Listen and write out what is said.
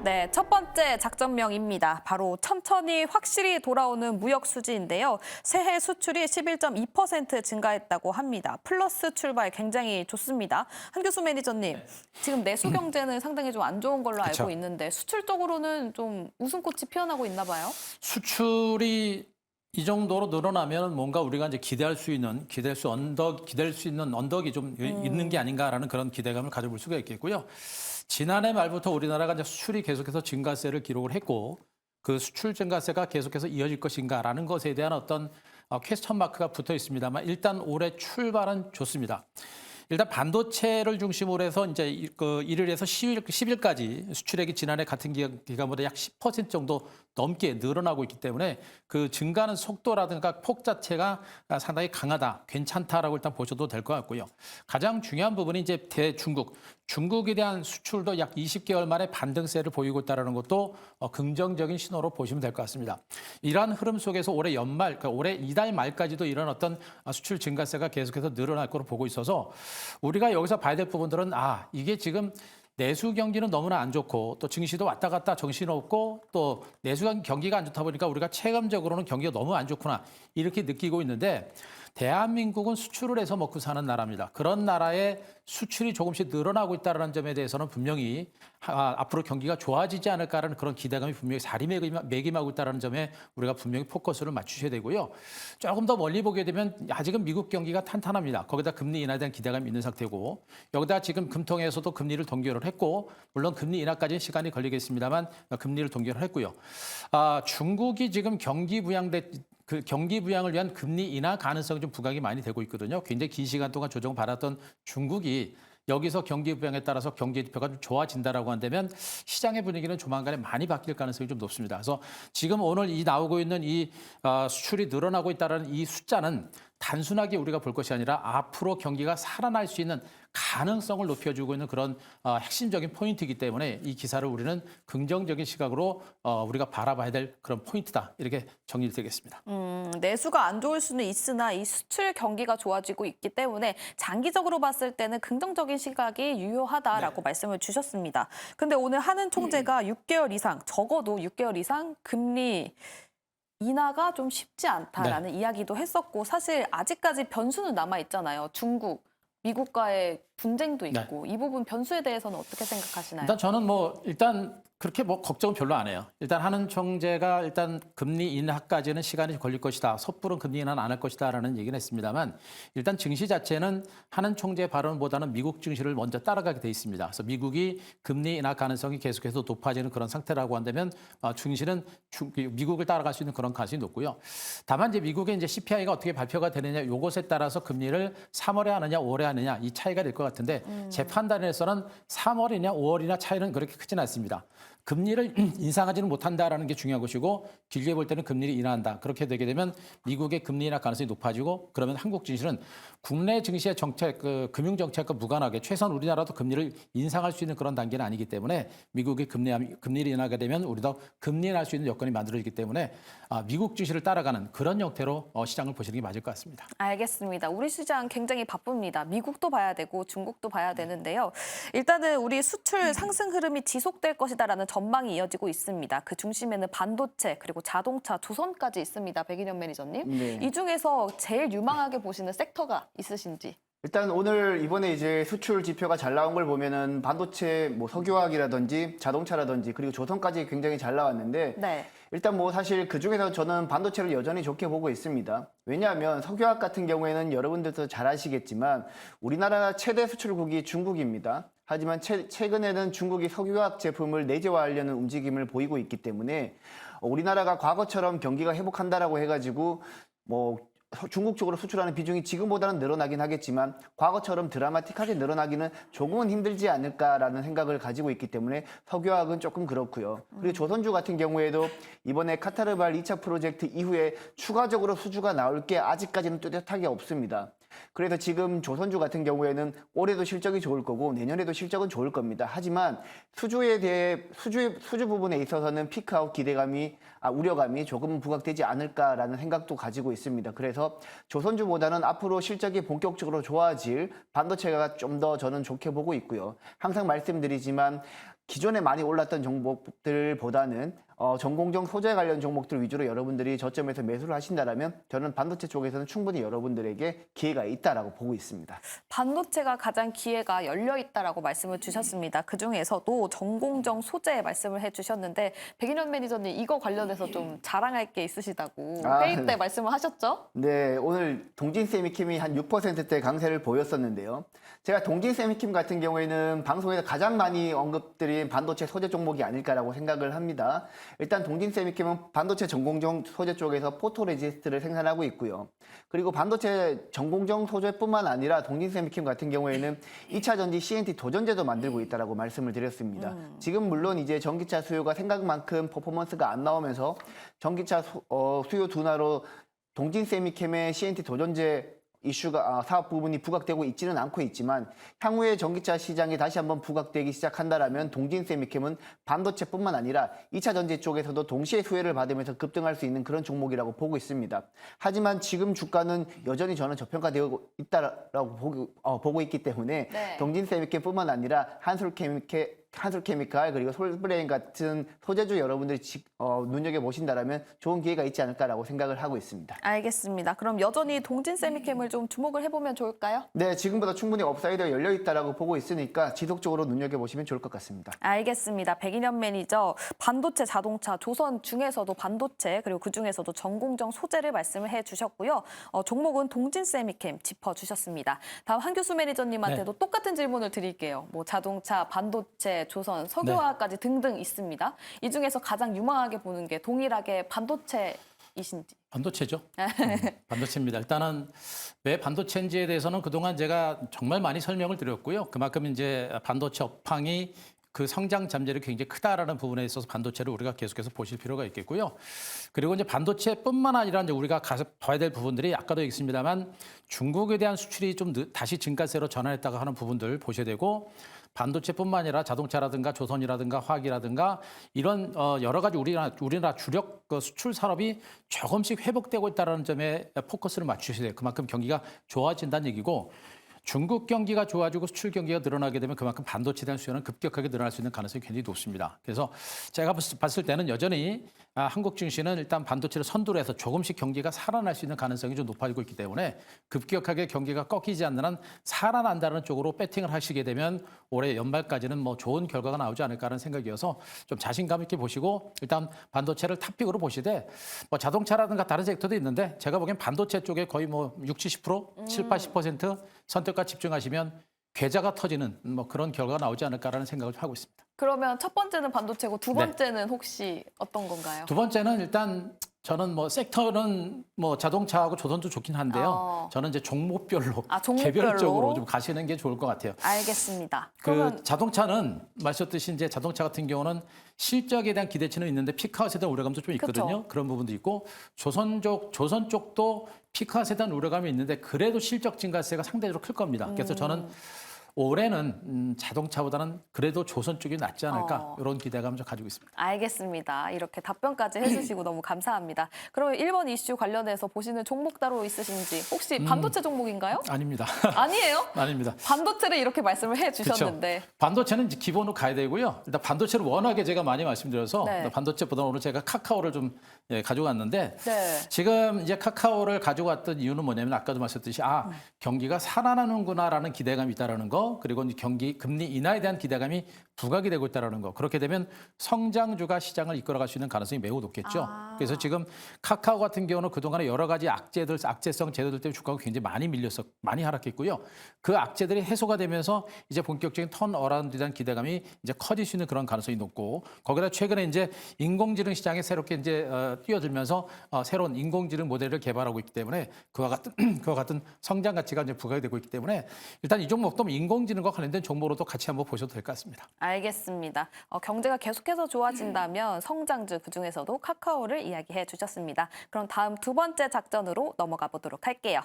네, 첫 번째 작전명입니다. 바로 천천히 확실히 돌아오는 무역 수지인데요. 새해 수출이 11.2% 증가했다고 합니다. 플러스 출발 굉장히 좋습니다. 한교수 매니저님, 지금 내수 경제는 상당히 좀 안 좋은 걸로 그쵸. 알고 있는데 수출 쪽으로는 좀 웃음꽃이 피어나고 있나 봐요. 수출이 이 정도로 늘어나면 뭔가 우리가 이제 기대할 수 있는 언덕이 좀 있는 게 아닌가라는 그런 기대감을 가져볼 수가 있겠고요. 지난해 말부터 우리나라가 이제 수출이 계속해서 증가세를 기록을 했고 그 수출 증가세가 계속해서 이어질 것인가라는 것에 대한 어떤 퀘스천 마크가 붙어 있습니다만 일단 올해 출발은 좋습니다. 일단 반도체를 중심으로 해서 이제 1일에서 10일까지 수출액이 지난해 같은 기간보다 약 10% 정도 넘게 늘어나고 있기 때문에 그 증가하는 속도라든가 폭 자체가 상당히 강하다, 괜찮다라고 일단 보셔도 될 것 같고요. 가장 중요한 부분이 이제 중국에 대한 수출도 약 20개월 만에 반등세를 보이고 있다는 것도 긍정적인 신호로 보시면 될 것 같습니다. 이러한 흐름 속에서 올해 연말, 그러니까 올해 이달 말까지도 이런 어떤 수출 증가세가 계속해서 늘어날 거로 보고 있어서 우리가 여기서 봐야 될 부분들은 이게 지금 내수 경기는 너무나 안 좋고 또 증시도 왔다 갔다 정신없고 또 내수 경기가 안 좋다 보니까 우리가 체감적으로는 경기가 너무 안 좋구나 이렇게 느끼고 있는데 대한민국은 수출을 해서 먹고 사는 나라입니다. 그런 나라의 수출이 조금씩 늘어나고 있다는 점에 대해서는 분명히 앞으로 경기가 좋아지지 않을까라는 그런 기대감이 분명히 자리매김하고 있다는 점에 우리가 분명히 포커스를 맞추셔야 되고요. 조금 더 멀리 보게 되면 아직은 미국 경기가 탄탄합니다. 거기다 금리 인하에 대한 기대감이 있는 상태고 여기다 지금 금통에서도 금리를 동결을 했고 물론 금리 인하까지는 시간이 걸리겠습니다만 금리를 동결을 했고요. 중국이 지금 경기 부양을 위한 금리 인하 가능성이 좀 부각이 많이 되고 있거든요. 굉장히 긴 시간 동안 조정받았던 중국이 여기서 경기 부양에 따라서 경기 지표가 좀 좋아진다라고 한다면 시장의 분위기는 조만간에 많이 바뀔 가능성이 좀 높습니다. 그래서 지금 오늘 나오고 있는 이 수출이 늘어나고 있다는 이 숫자는 단순하게 우리가 볼 것이 아니라 앞으로 경기가 살아날 수 있는 가능성을 높여주고 있는 그런 핵심적인 포인트이기 때문에 이 기사를 우리는 긍정적인 시각으로 우리가 바라봐야 될 그런 포인트다. 이렇게 정리를 드리겠습니다. 내수가 안 좋을 수는 있으나 이 수출 경기가 좋아지고 있기 때문에 장기적으로 봤을 때는 긍정적인 시각이 유효하다라고 말씀을 주셨습니다. 근데 오늘 하는 총재가 6개월 이상, 적어도 6개월 이상 금리 인하가 좀 쉽지 않다라는 이야기도 했었고 사실 아직까지 변수는 남아 있잖아요. 중국, 미국과의 분쟁도 있고 이 부분 변수에 대해서는 어떻게 생각하시나요? 일단 저는 일단 그렇게 걱정은 별로 안 해요. 일단 하는 총재가 일단 금리 인하까지는 시간이 걸릴 것이다. 섣부른 금리 인하는 안 할 것이다라는 얘기는 했습니다만 일단 증시 자체는 하는 총재 발언보다는 미국 증시를 먼저 따라가게 돼 있습니다. 그래서 미국이 금리 인하 가능성이 계속해서 높아지는 그런 상태라고 한다면 증시는 미국을 따라갈 수 있는 그런 가능성이 높고요. 다만 이제 미국의 이제 CPI가 어떻게 발표가 되느냐 이것에 따라서 금리를 3월에 하느냐 5월에 하느냐 이 차이가 될 것 같은데 제 판단에서는 3월이냐 5월이냐 차이는 그렇게 크진 않습니다. 금리를 인상하지는 못한다라는 게 중요한 것이고 길게 볼 때는 금리를 인하한다. 그렇게 되게 되면 미국의 금리 인하 가능성이 높아지고 그러면 한국 증시는 국내 증시의 정책, 금융 정책과 무관하게 최소한 우리나라도 금리를 인상할 수 있는 그런 단계는 아니기 때문에 미국이 금리를 인하게 되면 우리도 금리 인하할 수 있는 여건이 만들어지기 때문에 미국 증시를 따라가는 그런 형태로 시장을 보시는 게 맞을 것 같습니다. 알겠습니다. 우리 시장 굉장히 바쁩니다. 미국도 봐야 되고 중국도 봐야 되는데요. 일단은 우리 수출 상승 흐름이 지속될 것이다라는 전망이 이어지고 있습니다. 그 중심에는 반도체 그리고 자동차, 조선까지 있습니다. 백인영 매니저님. 네. 이 중에서 제일 유망하게 보시는 섹터가 있으신지. 일단 오늘 이번에 이제 수출 지표가 잘 나온 걸 보면은 반도체, 석유화학이라든지 자동차라든지 그리고 조선까지 굉장히 잘 나왔는데 일단 사실 그 중에서 저는 반도체를 여전히 좋게 보고 있습니다. 왜냐하면 석유화학 같은 경우에는 여러분들도 잘 아시겠지만 우리나라 최대 수출국이 중국입니다. 하지만 최근에는 중국이 석유화학 제품을 내재화하려는 움직임을 보이고 있기 때문에 우리나라가 과거처럼 경기가 회복한다라고 해가지고 중국 쪽으로 수출하는 비중이 지금보다는 늘어나긴 하겠지만 과거처럼 드라마틱하게 늘어나기는 조금은 힘들지 않을까라는 생각을 가지고 있기 때문에 석유화학은 조금 그렇고요. 그리고 조선주 같은 경우에도 이번에 카타르발 2차 프로젝트 이후에 추가적으로 수주가 나올 게 아직까지는 뚜렷하게 없습니다. 그래서 지금 조선주 같은 경우에는 올해도 실적이 좋을 거고 내년에도 실적은 좋을 겁니다. 하지만 수주에 대해 수주 부분에 있어서는 피크아웃 우려감이 조금 부각되지 않을까라는 생각도 가지고 있습니다. 그래서 조선주보다는 앞으로 실적이 본격적으로 좋아질 반도체가 좀 더 저는 좋게 보고 있고요. 항상 말씀드리지만 기존에 많이 올랐던 종목들보다는 전공정 소재 관련 종목들 위주로 여러분들이 저점에서 매수를 하신다면 저는 반도체 쪽에서는 충분히 여러분들에게 기회가 있다라고 보고 있습니다. 반도체가 가장 기회가 열려 있다라고 말씀을 주셨습니다. 그중에서도 전공정 소재 말씀을 해주셨는데 백인현 매니저님 이거 관련해서 좀 자랑할 게 있으시다고 회의 때 네. 말씀을 하셨죠? 네, 오늘 동진세미킴이 한 6%대 강세를 보였었는데요. 제가 동진세미킴 같은 경우에는 방송에서 가장 많이 언급드린 반도체 소재 종목이 아닐까라고 생각을 합니다. 일단 동진세미킴은 반도체 전공정 소재 쪽에서 포토레지스트를 생산하고 있고요. 그리고 반도체 전공정 소재뿐만 아니라 동진세미킴 같은 경우에는 2차 전지 CNT 도전제도 만들고 있다라고 말씀을 드렸습니다. 지금 물론 이제 전기차 수요가 생각만큼 퍼포먼스가 안 나오면서 전기차 수요 둔화로 동진세미캠의 CNT 도전제 이슈가 사업 부분이 부각되고 있지는 않고 있지만 향후에 전기차 시장이 다시 한번 부각되기 시작한다라면 동진세미캠은 반도체뿐만 아니라 2차 전지 쪽에서도 동시에 수혜를 받으면서 급등할 수 있는 그런 종목이라고 보고 있습니다. 하지만 지금 주가는 여전히 저는 저평가되고 있다라고 보고 있기 때문에 네. 동진세미캠뿐만 아니라 한솔케미칼 그리고 솔브레인 같은 소재주 여러분들이 눈여겨보신다면 좋은 기회가 있지 않을까라고 생각을 하고 있습니다. 알겠습니다. 그럼 여전히 동진세미캠을 좀 주목을 해보면 좋을까요? 네, 지금보다 충분히 업사이드가 열려있다라고 보고 있으니까 지속적으로 눈여겨보시면 좋을 것 같습니다. 알겠습니다. 백인현 매니저 반도체, 자동차, 조선 중에서도 반도체 그리고 그중에서도 전공정 소재를 말씀을 해주셨고요. 종목은 동진세미캠 짚어주셨습니다. 다음 한교수 매니저님한테도 똑같은 질문을 드릴게요. 뭐 자동차, 반도체, 조선, 석유화까지 등등 있습니다. 이 중에서 가장 유망하게 보는 게 동일하게 반도체이신지. 반도체죠. 반도체입니다. 일단은 왜 반도체인지에 대해서는 그동안 제가 정말 많이 설명을 드렸고요. 그만큼 이제 반도체 업황이 그 성장 잠재력이 굉장히 크다라는 부분에 있어서 반도체를 우리가 계속해서 보실 필요가 있겠고요. 그리고 이제 반도체뿐만 아니라 이제 우리가 가서 봐야 될 부분들이 아까도 있습니다만 중국에 대한 수출이 좀 다시 증가세로 전환했다가 하는 부분들 보셔야 되고 반도체뿐만 아니라 자동차라든가 조선이라든가 화학이라든가 이런 여러 가지 우리나라 주력 수출 산업이 조금씩 회복되고 있다는 점에 포커스를 맞추셔야 돼요. 그만큼 경기가 좋아진다는 얘기고 중국 경기가 좋아지고 수출 경기가 늘어나게 되면 그만큼 반도체에 대한 수요는 급격하게 늘어날 수 있는 가능성이 굉장히 높습니다. 그래서 제가 봤을 때는 여전히 한국 증시는 일단 반도체를 선두로 해서 조금씩 경기가 살아날 수 있는 가능성이 좀 높아지고 있기 때문에 급격하게 경기가 꺾이지 않는 한 살아난다는 쪽으로 배팅을 하시게 되면 올해 연말까지는 뭐 좋은 결과가 나오지 않을까 하는 생각이어서 좀 자신감 있게 보시고 일단 반도체를 탑픽으로 보시되 뭐 자동차라든가 다른 섹터도 있는데 제가 보기엔 반도체 쪽에 거의 뭐 60, 70%, 70-80% 선택과 집중하시면 계좌가 터지는 뭐 그런 결과가 나오지 않을까라는 생각을 하고 있습니다. 그러면 첫 번째는 반도체고 두 번째는 혹시 어떤 건가요? 두 번째는 일단 저는 뭐 섹터는 뭐 자동차하고 조선도 좋긴 한데요. 저는 이제 종목별로, 종목별로? 개별적으로 좀 가시는 게 좋을 것 같아요. 알겠습니다. 그 자동차는 말씀드렸듯이 이제 자동차 같은 경우는 실적에 대한 기대치는 있는데 피크아웃에 대한 우려감도 좀 있거든요. 그쵸. 그런 부분도 있고 조선 쪽도 피크아웃에 대한 우려감이 있는데 그래도 실적 증가세가 상대적으로 클 겁니다. 그래서 저는 올해는 자동차보다는 그래도 조선 쪽이 낫지 않을까 이런 기대감을 좀 가지고 있습니다. 알겠습니다. 이렇게 답변까지 해주시고 너무 감사합니다. 그러면 1번 이슈 관련해서 보시는 종목 따로 있으신지 혹시 반도체 종목인가요? 아닙니다. 아니에요? 아닙니다. 반도체를 이렇게 말씀을 해주셨는데. 그쵸. 반도체는 이제 기본으로 가야 되고요. 일단 반도체를 워낙에 제가 많이 말씀드려서 네. 반도체보다 오늘 제가 카카오를 좀 가져왔는데 네. 지금 이제 카카오를 가져왔던 이유는 뭐냐면 아까도 말씀드렸듯이 경기가 살아나는구나라는 기대감이 있다라는 거 그리고 이제 금리 인하에 대한 기대감이 부각이 되고 있다는 거. 그렇게 되면 성장주가 시장을 이끌어갈 수 있는 가능성이 매우 높겠죠. 그래서 지금 카카오 같은 경우는 그동안에 여러 가지 악재성 제도들 때문에 주가가 굉장히 많이 하락했고요. 그 악재들이 해소가 되면서 이제 본격적인 턴어라운드에 대한 기대감이 이제 커질 수 있는 그런 가능성이 높고 거기다 최근에 이제 인공지능 시장에 새롭게 이제 뛰어들면서 새로운 인공지능 모델을 개발하고 있기 때문에 그와 같은 성장 가치가 이제 부각이 되고 있기 때문에 일단 이 종목도 인공지능과 관련된 종목으로도 같이 한번 보셔도 될 것 같습니다. 알겠습니다. 경제가 계속해서 좋아진다면 성장주 그중에서도 카카오를 이야기해 주셨습니다. 그럼 다음 두 번째 작전으로 넘어가 보도록 할게요.